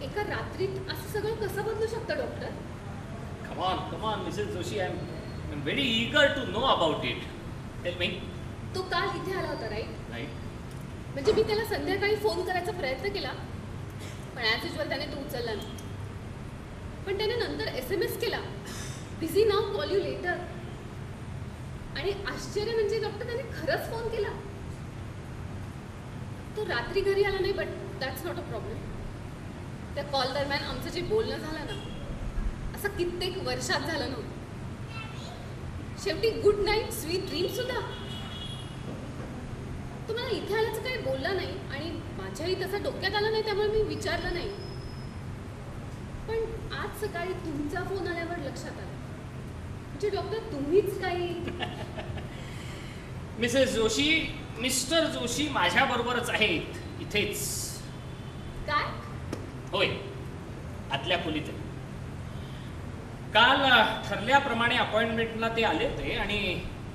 एका रात्रीत असं सगळं कसं बदलू शकतं doctor? Come on, Mrs. Joshi. I'm very eager to know about it. Tell me. तो काल इथे आला होता राईट? Right? म्हणजे मी त्याला संध्याकाळी फोन करायचा प्रयत्न केला, पण ॲज युजल त्याने तो उचलला नाही. पण त्याने नंतर SMS केला, busy now, call you later. आणि आश्चर्य म्हणजे डॉक्टर त्याने खरंच फोन केला. तो रात्री घरी आला नाही, but that's not a problem. त्या कॉल दरम्यान आमचं जे बोलणं झालं ना, असं कित्येक वर्षात झालं नव्हतं. शेवटी गुड नाईट, स्वीट ड्रीम सुद्धा. तो मला इथे आल्याचं काही बोलला नाही आणि माझ्याही तसं डोक्यात आलं नाही, त्यामुळे मी विचारलं नाही. पण आज सकाळी तुमचा फोन आल्यावर लक्षात आलं, म्हणजे डॉक्टर तुम्हीच काही. मिसेस जोशी, मिस्टर जोशी माझ्याबरोबरच आहेत इथेच. काय? होय, आतल्या खोलीत आहे. काल ठरल्याप्रमाणे अपॉइंटमेंटला ते आले होते आणि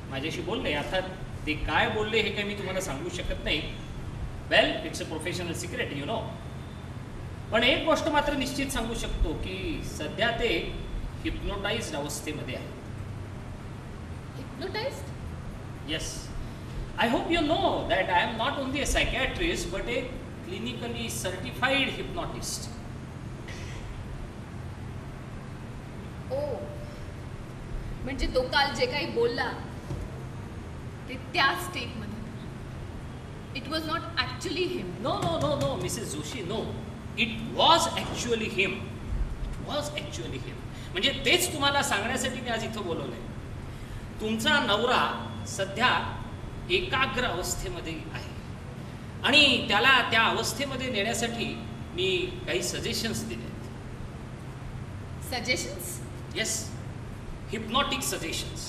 माझ्याशी बोलले. आता ते काय बोलले हे काही मी तुम्हाला सांगू शकत नाही. Well, it's a professional secret, you know. पण एक गोष्ट मात्र निश्चित सांगू शकतो की सध्या ते हिप्नोटाइज्ड अवस्थेमध्ये आहे. Hypnotised? Yes. I hope you know that I am not only a psychiatrist but a clinically certified hypnotist. ओ, म्हणजे तो काल जे काही बोलला ते त्या स्टेटमध्ये. It was not actually him. No, Mrs. Joshi, no. It was actually him. म्हणजे तेच तुम्हाला सांगण्यासाठी मी आज इथं बोलवलंय. तुमचा नवरा सध्या एकाग्र अवस्थेमध्ये आहे आणि त्याला त्या अवस्थेमध्ये नेण्यासाठी मी काही सजेशन्स दिले आहेत. Suggestions? Yes, hypnotic suggestions.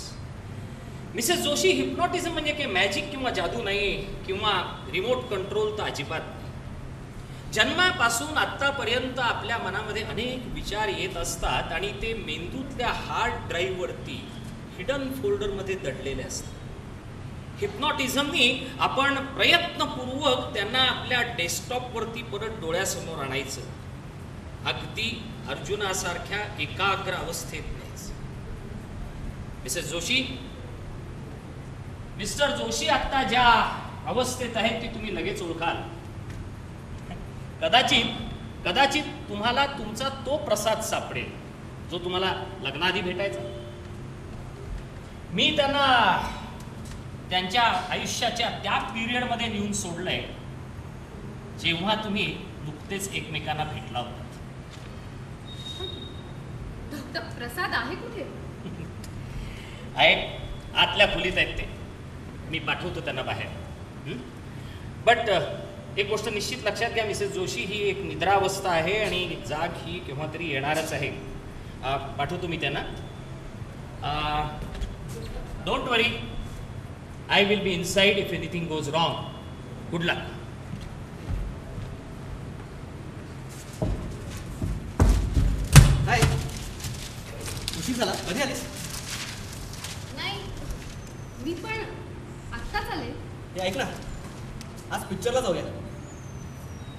Mrs Joshi, hypnotism म्हणजे काही मॅजिक किंवा जादू नाही किंवा रिमोट कंट्रोल तर अजिबात नाही. जन्मापासून आत्तापर्यंत आपल्या मनामध्ये अनेक विचार येत असतात आणि ते मेंदूतल्या हार्ड ड्राईव्हवरती हिडन फोल्डरमध्ये दडलेले असतात. हिप्नॉटिझमनी आपण प्रयत्नपूर्वक त्यांना आपल्या डेस्कटॉपवरती परत डोळ्यासमोर आणायचं, अगदी अर्जुनासारख्या एकाग्र अवस्थेत न्यायचं. मिसेस जोशी, मिस्टर जोशी आत्ता ज्या अवस्थेत आहेत ती तुम्ही लगेच ओळखाल. कदाचित तुम्हाला तुमचा तो प्रसाद सापडेल जो तुम्हाला लग्नाआधी भेटायचा. मी त्यांना त्यांच्या आयुष्याच्या त्या पिरियडमध्ये नेऊन सोडलंय जेव्हा तुम्ही नुकतेच एकमेकांना भेटला होता. डॉक्टर प्रसाद आहे कुठे? आहे, आतल्या खोलीत आहेत ते. मी पाठवतो त्यांना बाहेर. बट एक गोष्ट निश्चित लक्षात घ्या मिसेस जोशी, ही एक निद्रावस्था आहे आणि जाग ही केव्हा तरी येणारच आहे. पाठवतो मी त्यांना. Don't worry, I will be inside if anything goes wrong. Good luck. हाय, उशीर झाला. कधी आलीस? नाही, मी पण आत्ताच आले. हे ऐक ना, आज पिक्चरला जाऊया.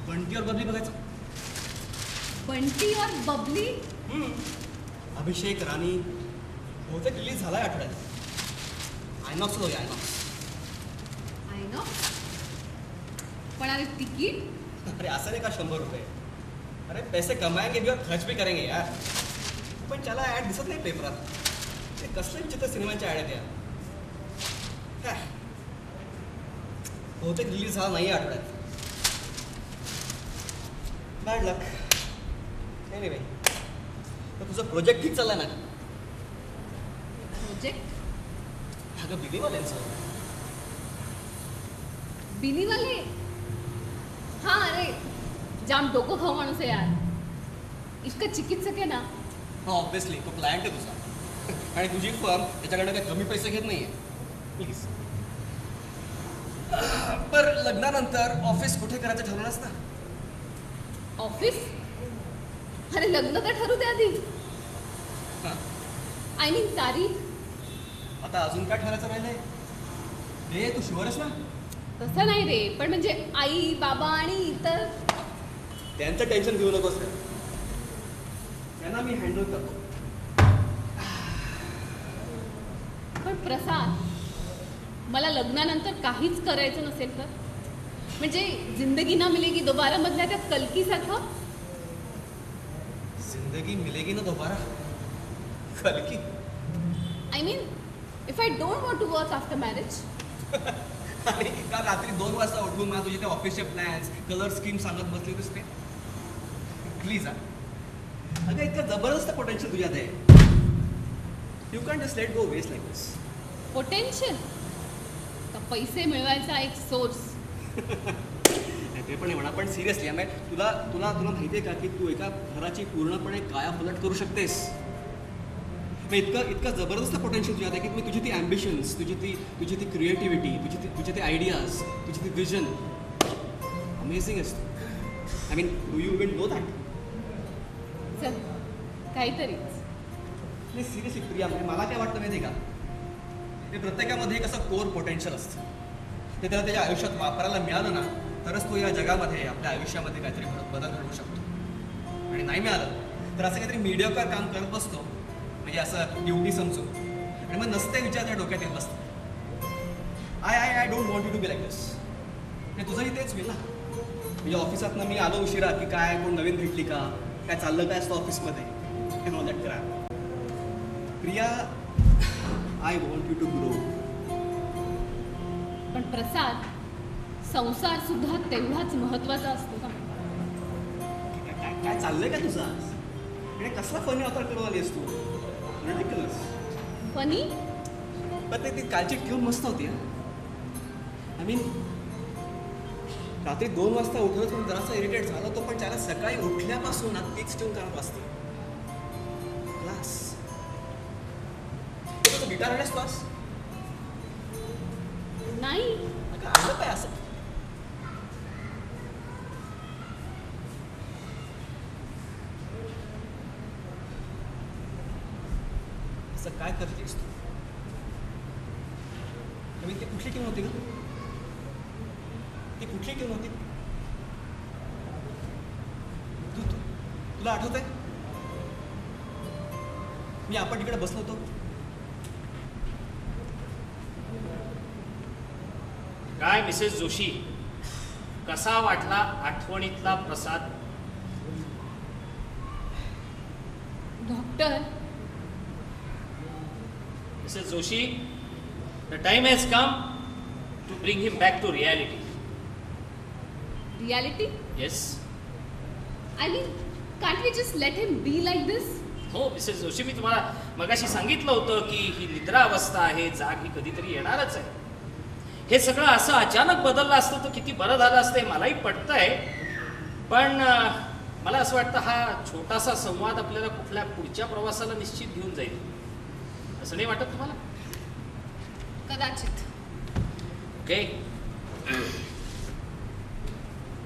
बंटी और बबली बघायचं. बंटी और बबली? अभिषेक राणी बहुतेक रिलीज झालाय आठवड्यात. आयनॉक्स जाऊया. आयनॉक्स? पण अरे तिकीट? अरे असं नाही का 100 रुपये. अरे पैसे कमाएंगे भी और खर्च भी करेंगे यार. पण त्याला ॲड दिसत नाही पेपरात. ते कसले विचित्र सिनेमाच्या ॲड आहेत यार. बहुतेक रिलीज झाला नाही आठवड्यात. बॅड लक. एनिवे, तर तुझं प्रोजेक्ट ठीक चाललाय ना? प्रोजेक्ट? अगं बिलीवाल्यांचं. बिनीवाले? हाँ, अरे जाम डोको खाऊ माणूस आहे यार. इसका चिकित्सक आहे ना? हां, ऑब्विसली तो क्लायंट आहे तुझा. आणि तुझी फर्म त्याच्याकडनं काही कमी पैसे घेत नाही आहे. प्लीज. पर लग्नानंतर ऑफिस कुठे करायचं ठरवलंस ना? ऑफिस? अरे लग्न तर ठरू दे आधी. आय मीन तारीख. आता अजून काय ठरायचं राहिलंय? रे तू शुअर आहेस ना? तसं नाही रे, पण म्हणजे आई बाबा आणि इतर. त्यांचं टेन्शन घेऊ नकोस रे. त्यांना मी हँडल करतो. पण प्रसाद, मला लग्नानंतर काहीच करायचं नसेल तर, म्हणजे जिंदगी ना मिलेगी दोबारा मधल्या त्या कल्कीसारखं. जिंदगी मिलेगी ना दोबारा, कल्की. I mean, if I don't want to work after marriage. आणि काल रात्री 2 वाजता उठून मला तुझे ते ऑफिसचे प्लॅन्स, कलर स्कीम सांगत बसली होतीस ते. प्लीज अगं, इतकं जबरदस्त पोटेन्शियल तुझ्यात आहे. You can just let go waste like this. Potential का पैसे मिळवायचा एक सोर्स? ते पण आहे म्हणा, पण सिरियसली तुला तुला तुला माहिती आहे का की तू एका घराची पूर्णपणे कायापलट करू शकतेस. इतकं जबरदस्त पोटेन्शियल तुझ्यात आहे की तुम्ही तुझी ती ॲम्बिशन्स, तुझी ती क्रिएटिव्हिटी, तुझे ते आयडियाज, तुझी ती विजन अमेझिंग असतो. I mean, do you even know that? चल, काहीतरीच. नाही सिरियसली प्रिया, मला काय वाटतं माहिती आहे का, ते प्रत्येकामध्ये एक असं कोर पोटेन्शियल असतं. ते त्याला त्याच्या आयुष्यात वापरायला मिळालं ना तरच तो या जगामध्ये, आपल्या आयुष्यामध्ये काहीतरी बदल घडवू शकतो. आणि नाही मिळालं तर असं काहीतरी मीडियोकर काम करत बसतो, म्हणजे असं ड्युटी समजून, आणि मग नसते विचार त्या डोक्यात येत बसतो. I don't want you to be like this. आणि तुझंही तेच होईल ना. म्हणजे ऑफिसातनं मी आलो उशिरा की काय, कोण नवीन भेटली का, काय चाललं काय असतं ऑफिसमध्ये, हे ऑल दॅट करा. Priya, I want you to grow. पण प्रसाद, संसार सुद्धा तेवढाच महत्वाचा असतो का? काय चाललंय का तुझा? आणि कसला फनी अवतार करून आली तू? रिडिक्युलस. फनी? पण ती कालची ट्यून मस्त होती. आय मीन, रात्री 2 वाजता उठलं पण जरासा इरिटेट झाला तो, पण त्याला सकाळी उठल्यापासून तीच ट्यून करत असते. क्लास. तू गिटार आणलास क्लास? नाही. आणलं काय असं? असं काय करतेस तू? ती कुठली ट्यून होती का? ती कुठली ट्यून होती? तुला आठवत आहे? मी आपण तिकडे बसलो होतो. काय मिसेस जोशी, कसा वाटला आठवणीतला Prasad? Doctor, Mrs Joshi, the time has come to bring him back to reality. Reality? Yes. I mean, can't we just let him be like this? हो मिसेस जोशी, मी तुम्हाला मगाशी सांगितलं होतं की ही निद्रा अवस्था आहे, जाग ही कधीतरी येणारच आहे. हे सगळं असं अचानक बदललं असतं तर किती बरं झालं असतं, हे मलाही पटतंय. पण मला असं वाटतं हा छोटासा संवाद आपल्याला कुठल्या पुढच्या प्रवासाला निश्चित घेऊन जाईल, असं नाही वाटत तुम्हाला? कदाचित. Okay.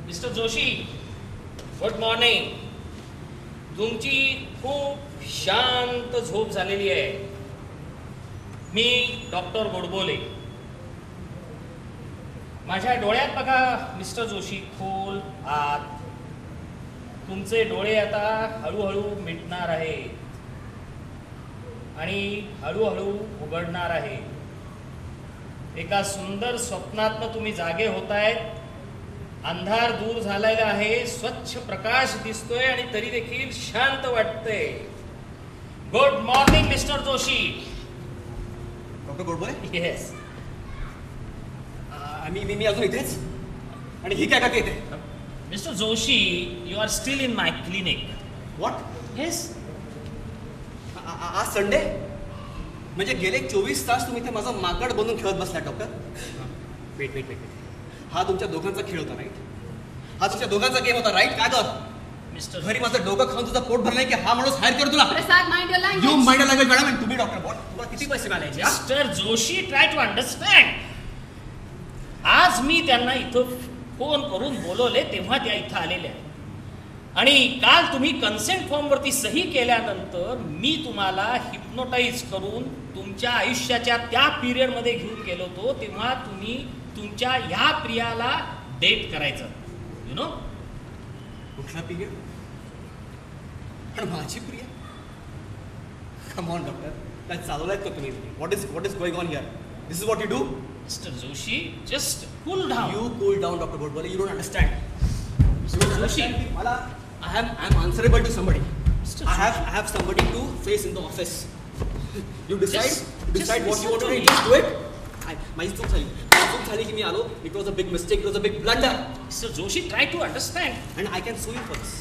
Mister Joshi, good morning. तुमची खूप शांत झोप झालेली आहे. मी डॉक्टर गोडबोले. माझ्या डोळ्यात बघा मिस्टर जोशी, खोल आत. तुमचे डोळे आता हळूहळू मिटणार आहेत आणि हळूहळू उघडणार आहे. एका सुंदर स्वप्नातनं तुम्ही जागे होतायत. अंधार दूर झालेला आहे, स्वच्छ प्रकाश दिसतोय आणि तरी देखील शांत वाटतंय. Good morning mister Joshi. Doctor Godbole? Yes. मी अजून इथेच, आणि ही काय करते इथे? Mister Joshi, you are still in my clinic. What? Yes. आज संडे म्हणजे गेले 24 तास तुम्ही इथे माझं माकड बनून खेळत बसला डॉक्टर. वेट. हा तुमच्या दोघांचा खेळ होता राईट? हा तुमच्या दोघांचा गेम होता राईट? काय कर मिस्टर, घरी माझं डोकं खाऊन तुझं पोट भरलंय की हा माणूस हायर कर तुला? Prasad, mind your language. You mind your language madam. तुम्ही डॉक्टर तुला किती पैसे मिळायचे? Mister Joshi, try to understand. आज मी त्यांना इथं फोन करून बोलवले तेव्हा त्या इथं आलेल्या, आणि काल तुम्ही कन्सेंट फॉर्मवरती सही केल्यानंतर मी तुम्हाला हिप्नोटाईज करून तुमच्या आयुष्याच्या त्या पिरियडमध्ये घेऊन गेलो होतो, तेव्हा तुम्ही तुमच्या ह्या प्रियाला डेट करायचं, यु नो. कुठला पिरियड? पण माझी प्रिया? कम ऑन डॉक्टर, काय चालवलायत का तुम्ही? What is going on here? This is what you do? Mister Joshi, just cool down. You cool down, Dr. Godbole. You don't understand. Mr. Joshi. I'm answerable to somebody. Mr. I have somebody to face in the office. You decide. Just Decide what you listen want to to do. me. Just do it. माझी चूक झाली की मी आलो. It was a big mistake. It was a big blunder. Mr. Joshi, try to understand. And I can sue you for this.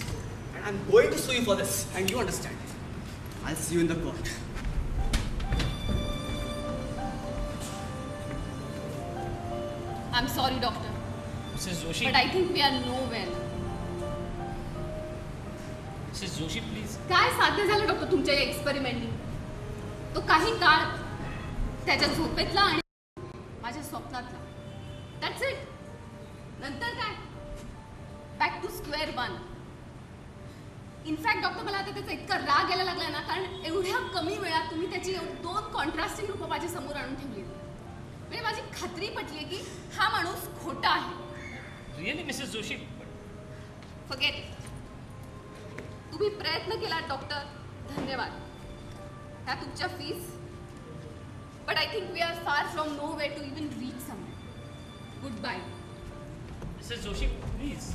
And I'm going to sue you for this. And you understand. I'll see you in the court. I'm sorry, doctor, Mrs. Joshi. but I think we are nowhere. Mrs. Joshi, please. काय साध्य झालं doctor तुमच्या या एक्सपेरिमेंटनी? तो काही काळ त्याच्या झोपेतला आणि माझ्या स्वप्नातला. That's it. नंतर काय? Back to square one. In fact doctor मला आता त्याचा इतका राग यायला लागलाय ना, कारण एवढ्या कमी वेळात तुम्ही त्याची 2 कॉन्ट्रास्टिंग रूपं माझ्या समोर आणून ठेवली. म्हणजे माझी खात्री पटली की हा माणूस खोटा आहे. Really, Mrs. Joshi? Forget it. तुम्ही प्रयत्न केला डॉक्टर, धन्यवाद. ह्या तुमच्या fees. But I think we are far from no way to even reach somewhere. Good bye. Mrs. Joshi, please.